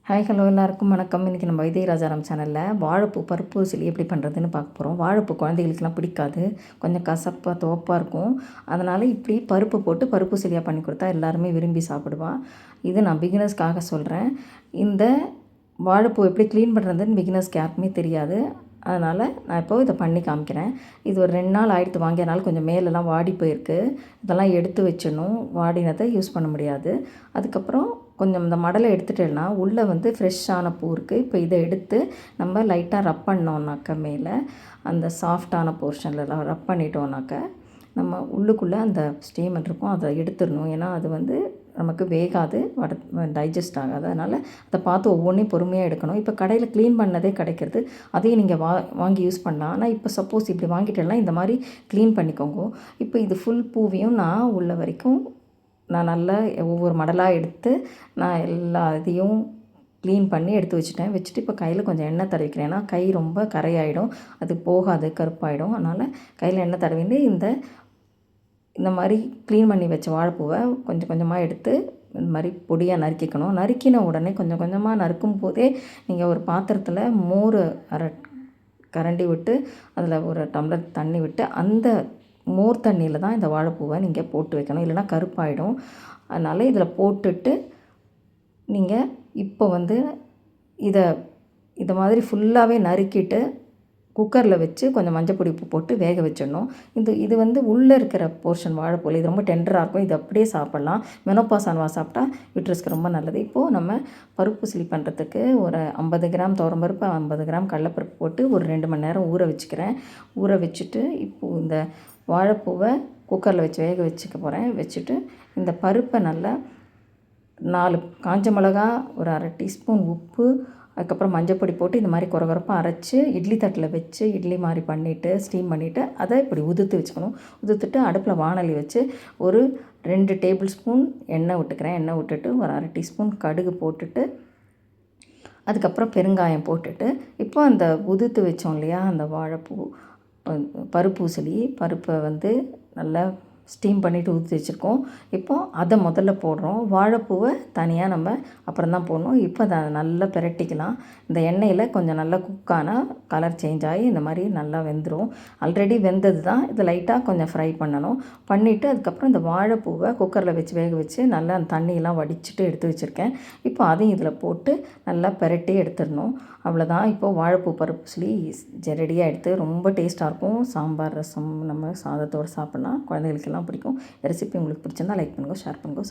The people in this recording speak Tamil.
ஹாய் ஹலோ எல்லாருக்கும் வணக்கம். இன்றைக்கி நம்ம வைத்திய ராஜாராம் சேனலில் வாழைப்பூ பருப்பு சிலி எப்படி பண்ணுறதுன்னு பார்க்க போகிறோம். வாழைப்பூ குழந்தைகளுக்கெல்லாம் பிடிக்காது, கொஞ்சம் கசப்பாக துவப்பாக இருக்கும். அதனால் இப்படி பருப்பு போட்டு பருப்பு சிலியாக பண்ணி கொடுத்தா எல்லாருமே விரும்பி சாப்பிடுவா. இது நான் பிகினர்ஸ்க்காக சொல்கிறேன். இந்த வாழைப்பூ எப்படி க்ளீன் பண்ணுறதுன்னு பிகினர்ஸ்க்கு யாருக்குமே தெரியாது. அதனால் நான் இப்போது இதை பண்ணி காமிக்கிறேன். இது ஒரு 2 நாள் ஆகிடுத்து வாங்கியனால கொஞ்சம் மேலெல்லாம் வாடி போயிருக்கு. இதெல்லாம் எடுத்து வச்சிடணும், வாடினதை யூஸ் பண்ண முடியாது. அதுக்கப்புறம் கொஞ்சம் இந்த மடலை எடுத்துட்டேன்னா உள்ளே ஃப்ரெஷ்ஷான பூ இருக்குது. இப்போ இதை எடுத்து நம்ம லைட்டாக ரப் பண்ணோன்னாக்க மேலே அந்த சாஃப்டான போர்ஷன்லலாம் ரப் பண்ணிட்டோன்னாக்க நம்ம உள்ளுக்குள்ளே அந்த ஸ்டீமன் இருக்கும், அதை எடுத்துடணும். ஏன்னா அது நமக்கு வேகாது, டைஜஸ்ட் ஆகாது. அதனால் அதை பார்த்து ஒவ்வொன்றையும் பொறுமையாக எடுக்கணும். இப்போ கடையில் க்ளீன் பண்ணதே கிடைக்கிறது, அதையும் நீங்கள் வாங்கி யூஸ் பண்ணலாம். ஆனால் இப்போ சப்போஸ் இப்படி வாங்கிட்டேன்னா இந்த மாதிரி க்ளீன் பண்ணிக்கோங்க. இப்போ இது ஃபுல் பூவையும் நான் உள்ள வரைக்கும் நான் நல்லா ஒவ்வொரு மடலாக எடுத்து நான் எல்லா இதையும் க்ளீன் பண்ணி எடுத்து வச்சுட்டு இப்போ கையில் கொஞ்சம் எண்ணெய் தடவிக்கிறேன். ஏன்னா கை ரொம்ப கரையாயிடும், அது போகாது, கருப்பாயிடும். அதனால் கையில் எண்ணெய் தடவிட்டு இந்த மாதிரி க்ளீன் பண்ணி வச்ச வாழைப்பூவை கொஞ்சம் கொஞ்சமாக எடுத்து இந்த மாதிரி பொடியாக நறுக்கிக்கணும். நறுக்கின உடனே கொஞ்சம் கொஞ்சமாக நறுக்கும் போதே நீங்கள் ஒரு பாத்திரத்தில் மோர் கரண்டி விட்டு அதில் ஒரு டம்ளர் தண்ணி விட்டு அந்த மோர் தண்ணியில் தான் இந்த வாழைப்பூவை நீங்கள் போட்டு வைக்கணும், இல்லைனா கருப்பாயிடும். அதனால் இதில் போட்டுட்டு நீங்கள் இப்போ இதை மாதிரி ஃபுல்லாகவே நறுக்கிட்டு குக்கரில் வச்சு கொஞ்சம் மஞ்சப்பொடி உப்பு போட்டு வேக வச்சிடணும். இது உள்ளே இருக்கிற போர்ஷன் வாழைப்பூவில் இது ரொம்ப டெண்டராக இருக்கும். இது அப்படியே சாப்பிட்லாம். மெனோபாஸ் ஆனவா சாப்பிட்டா யூட்ரஸ்க்கு ரொம்ப நல்லது. இப்போது நம்ம பருப்பு சிலி பண்ணுறதுக்கு ஒரு 50 கிராம் துவரம்பருப்பு, 50 கிராம் கடலைப்பருப்பு போட்டு ஒரு 2 மணி நேரம் ஊற வச்சுக்கிறேன். ஊற வச்சுட்டு இப்போது இந்த வாழைப்பூவை குக்கரில் வச்சு வேக வச்சுக்க போகிறேன். வச்சுட்டு இந்த பருப்பை நல்லா 4 காஞ்ச மிளகா, ஒரு அரை டீஸ்பூன் உப்பு, அதுக்கப்புறம் மஞ்சப்பொடி போட்டு இந்த மாதிரி கொரகொரப்பாக அரைச்சி இட்லி தட்டில் வச்சு இட்லி மாதிரி பண்ணிவிட்டு ஸ்டீம் பண்ணிவிட்டு அதை இப்படி உதுத்து வச்சுக்கணும். உதுத்துட்டு அடுப்பில் வாணலி வச்சு ஒரு 2 டேபிள் ஸ்பூன் எண்ணெய் விட்டுக்கிறேன். எண்ணெய் விட்டுட்டு ஒரு அரை டீஸ்பூன் கடுகு போட்டுட்டு அதுக்கப்புறம் பெருங்காயம் போட்டுட்டு இப்போ அந்த உதுத்து வச்சோம் இல்லையா அந்த வாழைப்பூ பருப்பு சிலி பருப்பை நல்லா ஸ்டீம் பண்ணிவிட்டு ஊற்றி வச்சுருக்கோம். இப்போது அதை முதல்ல போடுறோம். வாழைப்பூவை தனியாக நம்ம அப்புறம் தான் போடணும். இப்போ அதை நல்லா பிரட்டிக்கலாம். இந்த எண்ணெயில் கொஞ்சம் நல்லா குக்கானால் கலர் சேஞ்ச் ஆகி இந்த மாதிரி நல்லா வெந்துடும். ஆல்ரெடி வெந்தது தான், இது லைட்டாக கொஞ்சம் ஃப்ரை பண்ணணும். பண்ணிவிட்டு அதுக்கப்புறம் இந்த வாழைப்பூவை குக்கரில் வச்சு வேக வச்சு நல்லா அந்த தண்ணியெல்லாம் வடிச்சிட்டு எடுத்து வச்சுருக்கேன். இப்போ அதையும் இதில் போட்டு நல்லா பிரட்டி எடுத்துடணும். அவ்வளோதான். இப்போது வாழைப்பூ பருப்பு சிலி ரெடியாக எடுத்து ரொம்ப டேஸ்ட்டாக இருக்கும். சாம்பார், ரசம், நம்ம சாதத்தோடு சாப்பிட்லாம். குழந்தைகளுக்கெல்லாம் பிடிக்கும். ரெசிபி உங்களுக்கு பிடிச்சிருந்தா லைக் பண்ணுங்கள், ஷேர் பண்ணுங்கள்.